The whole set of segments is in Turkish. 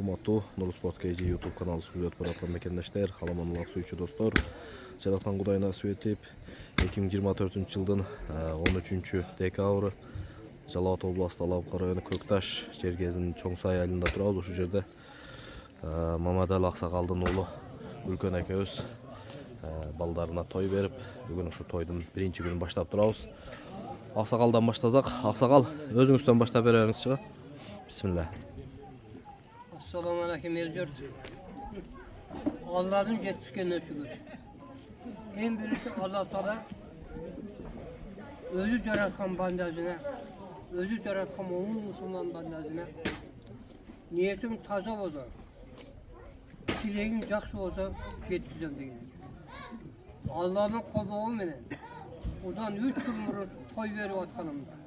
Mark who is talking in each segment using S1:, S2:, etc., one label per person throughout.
S1: Урматтуу Нур Спорт KG YouTube kanalı сүйлөт бараткан мекендештер, каламанлык сүйүүчү достор. Жараткан Кудайына насип этип 2024-жылдын 13 декабры Жалал Абад областы Алапка району Көкташ жергесинин Чоң Сай айылында турабыз. Ушул жерде Мамадалы Аксакалдын уулу Үлкөн экөөбүз балдарына той берип, бүгүн ушу тойдун биринчи күнүн баштап турабыз. Аксакалдан баштасак, Аксакал өзүңүздөн баштап бериңизчи. Бисмилlah.
S2: Assalamu alaikum Elcur. Allah'ın yetişkenine şükür. En birisi Allah Teala özü yaratkan bandajına, özü yaratkan onun Müslüman bandajına niyetim taze olsa, dileğin yaxşı olsa yetkizem değil. Allah'ın kolu menen. Odan 3 yıl mırır toy verip atkanımda.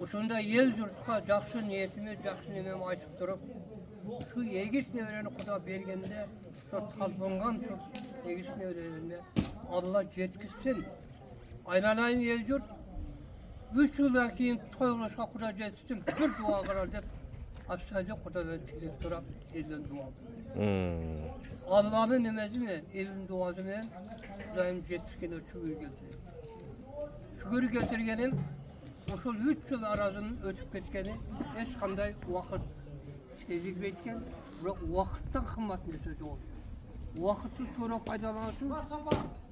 S2: Uşunda yel yurtqa жақсы niyetimiz, жақсы nememi açıp durup, şu egis nevreni Kuda bergende, şu talpıngan şu egis nevreninde Allah yetkizsin. Aynalayın yel yurt, 3 yıldan keyin toylaşa Kuda yetkizsin, bir dua kırar dep, aşağıca Kuda ben tilip durup, elden dua kırar. Allah'ın nemezi mi, elin duası mı, Kudayım yetkizgene şükür getirdim. Şükür getirgenim, Oşul 3 yıl arasının ötüp ketkeni eş kanday vakit sezip etken, vakittan kımmatlı sözü oluyor. Vakıtı sonra faydalansın,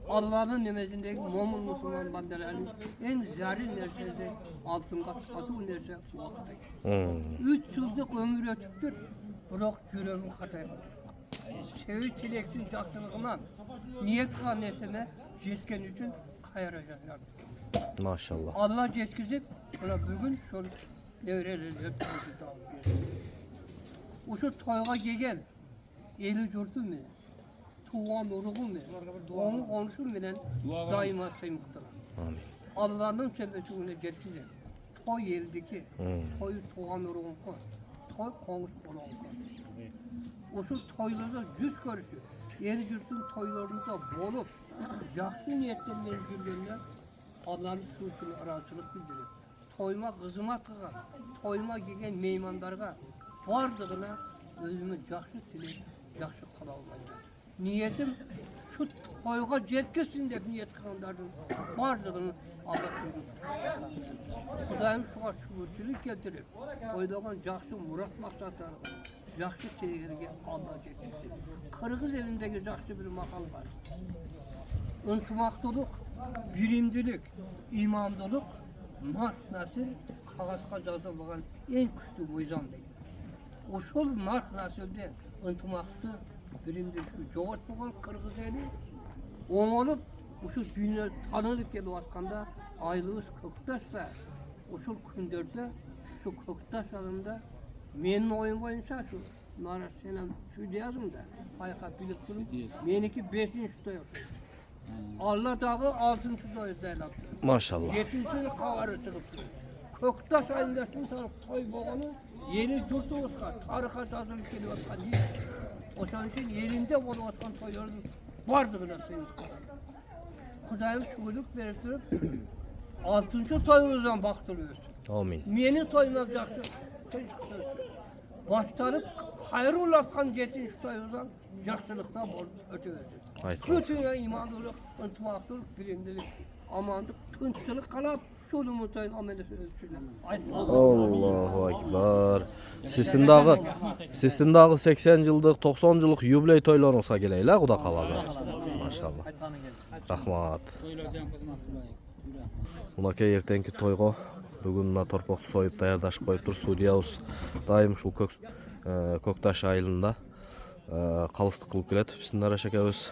S2: Allah'ın nemezindeki mumun Müslüman bandalarının en zari nersesi altınga satı nerse vakitte. 3 yıllık ömür ötüptür, bırak yüreğim katayım. Sevi çileksin жақсылығынан, niyet kılan nerseme jetken için kayaracaklar.
S1: Maşallah.
S2: Allah yetkizip, buna bugün şöyle nevreleri öptürüzü dağılıyor. Uşu toyga gegen, eli yurdu mu, tuğan uruğu mu, onu konuşur mu daima saymaktalar. Allah'ın sebebine yetkizip, toy eldeki, toy tuğan uruğun koy, toy konuş uruğun koy. Uşu toylarda yüz görüşür, eli yurdun toylarında bolup, yaxşı niyetlerle ilgilenler, Allah'ın sürüsünü arasılık bildirir. Toyma kızıma kığa, toyma gegen meymandarga vardığına özümü yaxşı tilip, yaxşı kala olmayı. Niyetim şu toyga yetkizsin deyip niyet kılanların vardığını Allah sürüsünü. Kudayım şuğa şükürçülük getirip, toydağın yaxşı murat maksatları, yaxşı sevgiye Allah yetkizsin. Kırgız elindeki yaxşı bir makal var. Unutmaktılık, birimdilik, imandılık, marş nasil, kağızga yazılgan en güçlü meyzan değil. Oşul marş nasilde unutmaktı, birimdilik, joğat boğan Kırgız eli, oğulup, oşul dünya tanılıp gelip atkanda, aylığız Köktaş'ta, oşul kündörde, şu Köktaş alında, menin oyun boyunca şu, Nara senem şu diyazım da, hayka bilip durun, meniki 5. tutuyor. Allah dağı 6. doyuzda yaptı.
S1: Maşallah.
S2: 7. kavarı çıkıptı. Köktaş ayındasın sana toy boğanı, yeni yurtu olsa, tarıka tazılık geliyor olsa değil. O zaman için yerinde olsan toyların vardığına sayın. Kudayım şuurluk verip 6. toyunuzdan baktırıyorsun.
S1: Amin.
S2: Meni toyunacaksın. Başlarıp hayır ulaşkan 7. toyunuzdan yaxşılıkta ötüversin. Bütün imanlılık, ıntımaqlılık, bilimlilik, amanlık, tınçlılık kalap, şolu mutayın amelesi ölçüler.
S1: Allahu Ekber. Sizin dağı 80 yıllık, 90 yıllık yubiley toylarınızga geleyler, Kuda kalaza. Maşallah. Rahmat. Munakay ertenki toyga bugün torpaqты soyup dayardaşıp koyup tur. Studiyabız daim uşul Köktaş ayılında kalıstık kılıp keledi. Bizim Naraş ekebиz.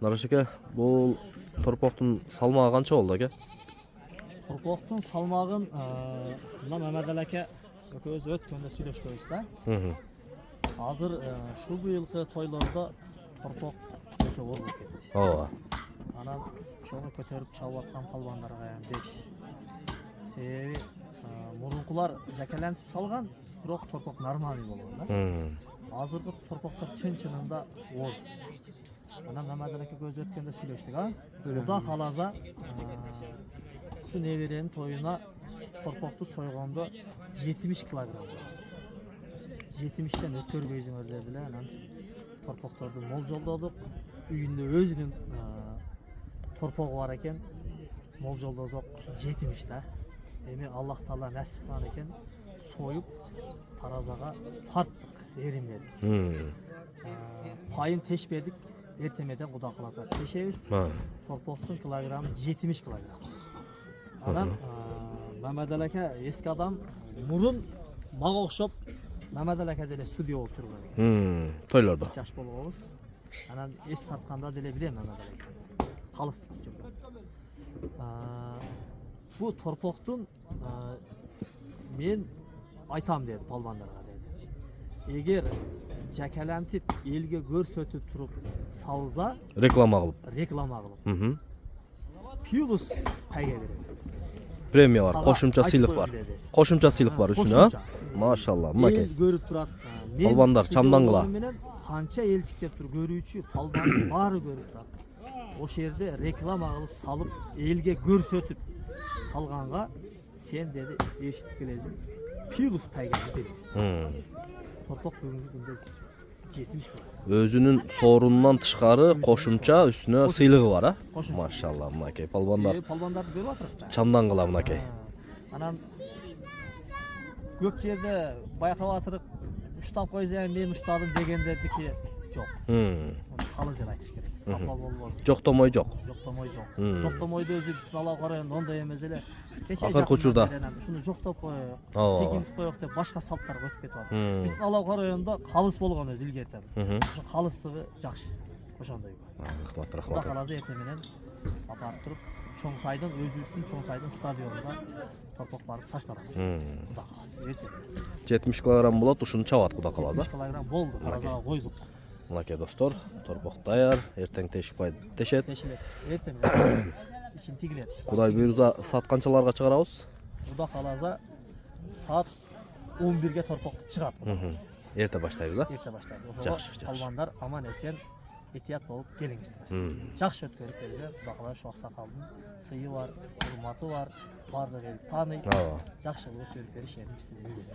S1: Naraş eke, bu torpaqtın salmağı kança oldu eke?
S3: Torpaqtın salmağın Mehmet Ali aka ekebиz ötkende söyleşkebиz da. Hazır şu bu yılki toylarda torpaq öte olup ketdi.
S1: Ova.
S3: Anam şonu kötörüp çalıp atkan palvanlarga 5. Sebebi murunkular jakelentip salgan, biroq torpaq normal bolgan da. Hazırkı torpaqlar çın-çınında ol. Ana Mehmet Ali aka göz ötkende söyleştik ha. Kuda kalaza şu neverenin toyuna torpaqты soyganda 70 kilogram. 70'ten ötkөрбөйсүңөр деп эле анан торпокторду молжолдодук. Үйүндө өзүнүн торпогу бар экен. Молжолдосок 70 да. Эми Аллах Таала насип кылган экен, союп таразага тарттык, эримдедик. Пайын тешпедик, эртемеден Кудай кааласа тешебиз. Торпоктун килограммы 70 килограмм. Анан Мамадал ака эски адам, мурун мага окшоп Мамадал ака деле судья болуп жүргөн.
S1: Тойлордо.
S3: Жаш болгонбуз. Анан эс тартканда деле билем Мамадал ака. Калыстык жүргөн. Бу торпоктун мен айтам деди палбандарга деди. Эгер жакалантип элге көрсөтүп туруп салса,
S1: Реклама кылып.
S3: Плюс пайга берет.
S1: Премия бар, кошумча сыйлык бар. Кошумча сыйлык бар үстүнө, а? Машалла, мынакей.
S3: Эл көрүп турат.
S1: Палбандар чамдан кыла.
S3: Канча эл тиктеп тур көрүүчү палбандын баары көрүп турат. Ошол жерде реклама кылып салып, элге көрсөтүп салганга сен деди эшитип келесиң. Плюс пайга берет. Торпок бүгүнкү күндө 70 кило.
S1: Өзүнүн сорунунан тышкары кошумча үстүнө сыйлыгы бар, а? Машалла, мынакей палбандар.
S3: Палбандарды көрүп атырык да.
S1: Чамдан кыла мынакей.
S3: Анан көп жерде байкап атырык, уштап койсоң мен уштадым дегендердики жок. Калы жер айтыш керек. Капа болбоду.
S1: Жоктомой жок.
S3: Жоктомой жок. Жоктомойду өзү биздин Алау районунда ондай эмес эле.
S1: Акыркы учурда
S3: ушуну жоктоп коёк, тегинтип коёк деп башка салттарга өтүп кетип атат. Биздин Алау районунда калыс болгон өзү илгертем. Ошо калыстыгы жакшы. Ошондой.
S1: Рахмат,
S3: Кудай
S1: рахмат.
S3: кааласа эртең менен апарып туруп Чоң Сайдын өзүбүздүн Чоң Сайдын стадионунда торпок барып ташталат. Кудай кааласа эртең.
S1: 70 килограмм болот, ушуну чабат Кудай кааласа.
S3: 70 килограмм болду, таразага койдук.
S1: Мынакей достор, торпок даяр, эртең тешикпай тешет.
S3: Тешилет. Эртең менен ичин тигилет.
S1: Кудай буйрса саат канчаларга чыгарабыз?
S3: Кудай кааласа саат 11ге торпок чыгат.
S1: Эрте баштайбыз, а?
S3: Эрте баштайбыз.
S1: Жакшы, жакшы.
S3: Палбандар аман эсен этият болуп келиңиздер. Жакшы өткөрүп келсе, Кудай кааласа шу аксакалдын сыйы бар, урматы бар, бардык эл тааный. Жакшы өткөрүп бериш элибиздин милдети.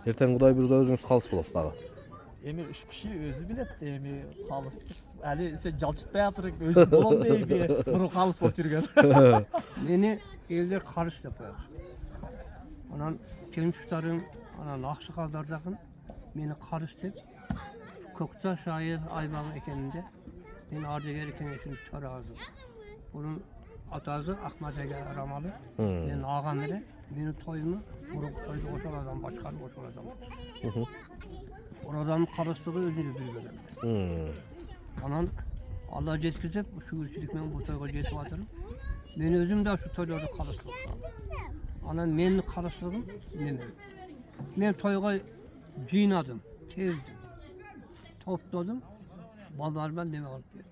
S1: Эртең Кудай буйрса өзүңүз калыс болосуз дагы.
S3: Эми үч киши өзү билет, эми калыстык. Али сен жалчытпай атырык, өзү болом дейби, мурун калыс болуп жүргөн.
S2: Мени элдер карыс деп коет. Анан келинчуктарым, анан аксакалдар дагы мени карыс деп Көкташ айыр аймагы экенинде мен ардагер кеңешинин төрагасы. Bunun atası Ahmet Ege Ramalı. Yani ağam ile benim toyumu vurup koydu oşaladan başkan oşaladan. Oradan karıştığı özünü bilmeden. Anan Allah cetkizip şu ülkelikmen bu toyga cetip atırım. Ben özüm de şu toylarda karıştırdım. Anan menin karıştırdım neme. Ben toyga cinadım, tezdim. Topladım. Ballar ben deme alıp geldim.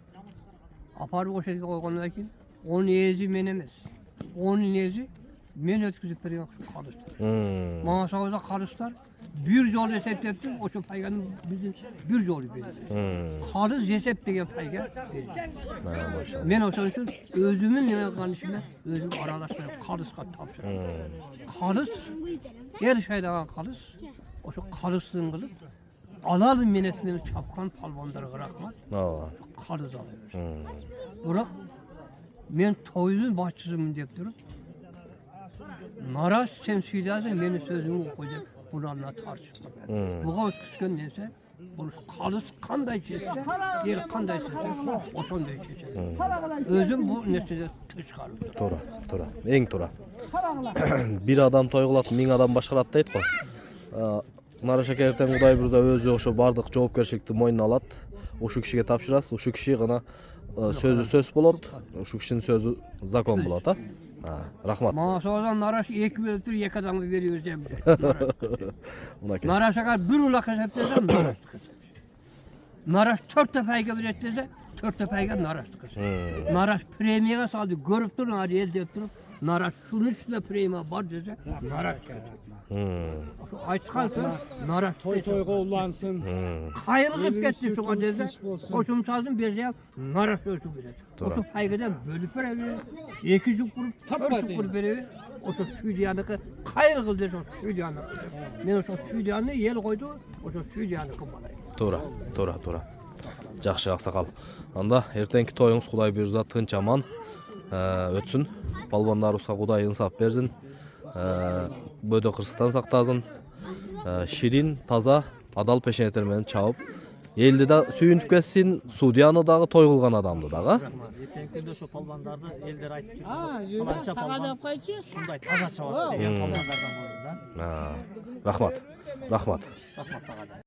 S2: Aparıp o şekilde koygandan keyin onun ezi men emes. Onun ezi men ötküzüp bergen karıştır. Bana sağda karışlar bir yol eseplettim. O şu payganın bizim bir yolu benim. Karış esep degen payga benim. Men o için özümün neme kanışına özüm aralaştırıp karışka tapşırdım. Karış her şeyden karış. O şu karıştığın kılıp alalım menesini çapkan palvanları bırakmaz. Karız alıyor. Bırak men toyun başçısıyım deyip durup Naraş sen söyleyersen benim sözümü koy deyip bunlarla tartışma. Buğa küsken neyse bunu karız kanday çekse, diğer kanday çekse o sonday çekse. Özüm bu nesilde çıkarır.
S1: Tora, tora, en tora. Bir adam toy kılat, 1000 adam başkarat deyt koy. Naraş aka эртең Кудай буйрса өзү ошо бардык жоопкерчиликти мойнуна алат. Ошол кишиге тапшырасыз. Ошол киши гана сөзү сөз болот. Ошол кишинин сөзү закон болот, а? Рахмат.
S2: Мага содан Naraş 2 бөлүп туруп 2 адамга берип өзөм.
S1: Мынакей.
S2: Naraş ага бир улак эсептесем Naraş. Naraş 4 тепайга берет десе 4 тепайга Naraş. Naraş премияга салды, көрүп туруп, ар эл деп туруп, Nara şunun üstüne preyma var dese nara. Şu aytkan söz nara.
S4: Toy toyga ulansın.
S2: Hayırlık gitti şu dese koşumsazın bir yer nara sözü bilir. O şu saygıdan bölüp verebilir. 200 kurup 400 kurup verebilir. O şu stüdyanıkı hayırlı dese o stüdyanıkı. Ne o şu stüdyanı yel koydu o şu stüdyanıkı bana.
S1: To'ra. Жақсы ақсақал. Анда ертеңгі тойыңыз Құдай бұйырса тынч аман өтсін. Балбандарыбызға Құдай инсап берсін. Бөдө қырсықтан сақтасын. Ширин, таза, адал пешенеттермен чабып, елді да сүйінтіп кетсін, судьяны дағы той қылған адамды дағы.
S3: Ертеңгі күнде ошо палбандарды элдер айтып жүрсүң. Фаланча палбан ушундай таза чабат деген палбандардан болду да.
S1: Рахмат.
S3: Рахмат сага да.